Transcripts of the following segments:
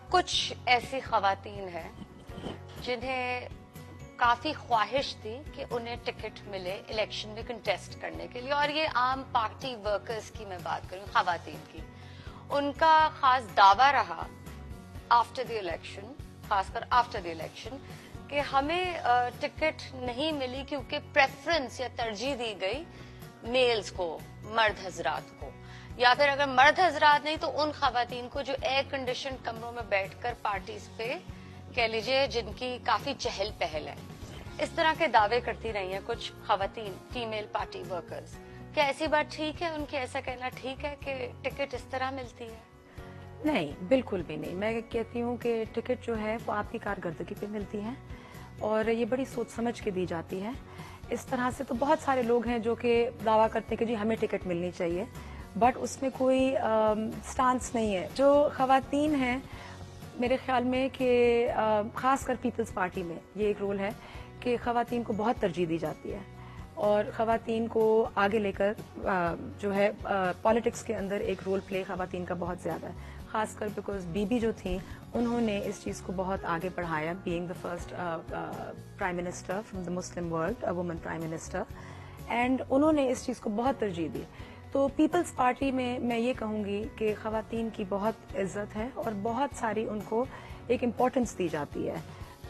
کچھ ایسی خواتین ہیں جنہیں کافی خواہش تھی کہ انہیں ٹکٹ ملے الیکشن میں کنٹیسٹ کرنے کے لیے، اور یہ عام پارٹی ورکرز کی میں بات کروں، خواتین کی. ان کا خاص دعویٰ رہا آفٹر دی الیکشن، خاص کر آفٹر دی الیکشن، کہ ہمیں ٹکٹ نہیں ملی کیونکہ پریفرنس یا ترجیح دی گئی میلز کو، مرد حضرات کو، یا پھر اگر مرد حضرات نہیں تو ان خواتین کو جو ایئر کنڈیشن کمروں میں بیٹھ کر پارٹیز پہ کہہ لیجئے جن کی کافی چہل پہل ہے. اس طرح کے دعوے کرتی رہی ہیں کچھ خواتین، فیمیل پارٹی ورکرز. کیا ایسی بات ٹھیک ہے؟ ان کے ایسا کہنا ٹھیک ہے کہ ٹکٹ اس طرح ملتی ہے؟ نہیں، بالکل بھی نہیں. میں کہتی ہوں کہ ٹکٹ جو ہے وہ آپ کی کارکردگی پہ ملتی ہے اور یہ بڑی سوچ سمجھ کے دی جاتی ہے. اس طرح سے تو بہت سارے لوگ ہیں جو کہ دعویٰ کرتے ہیں کہ جی ہمیں ٹکٹ ملنی چاہیے، بٹ اس میں کوئی سٹانس نہیں ہے. جو خواتین ہیں میرے خیال میں کہ خاص کر پیپلز پارٹی میں یہ ایک رول ہے کہ خواتین کو بہت ترجیح دی جاتی ہے اور خواتین کو آگے لے کر جو ہے پالیٹکس کے اندر ایک رول پلے خواتین کا بہت زیادہ ہے، خاص کر بیکاز بی بی جو تھیں انہوں نے اس چیز کو بہت آگے بڑھایا، being the first prime minister from the Muslim world, woman prime minister, and انہوں نے اس چیز کو بہت ترجیح دی. تو پیپلز پارٹی میں یہ کہوں گی کہ خواتین کی بہت عزت ہے اور بہت ساری ان کو ایک امپورٹنس دی جاتی ہے.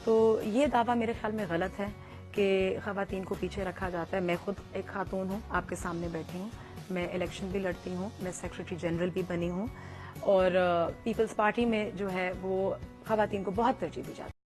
تو یہ دعویٰ میرے خیال میں غلط ہے کہ خواتین کو پیچھے رکھا جاتا ہے. میں خود ایک خاتون ہوں، آپ کے سامنے بیٹھی ہوں، میں الیکشن بھی لڑتی ہوں، میں سیکریٹری جنرل بھی بنی ہوں، اور پیپلز پارٹی میں جو ہے وہ خواتین کو بہت ترجیح دی جاتی ہے.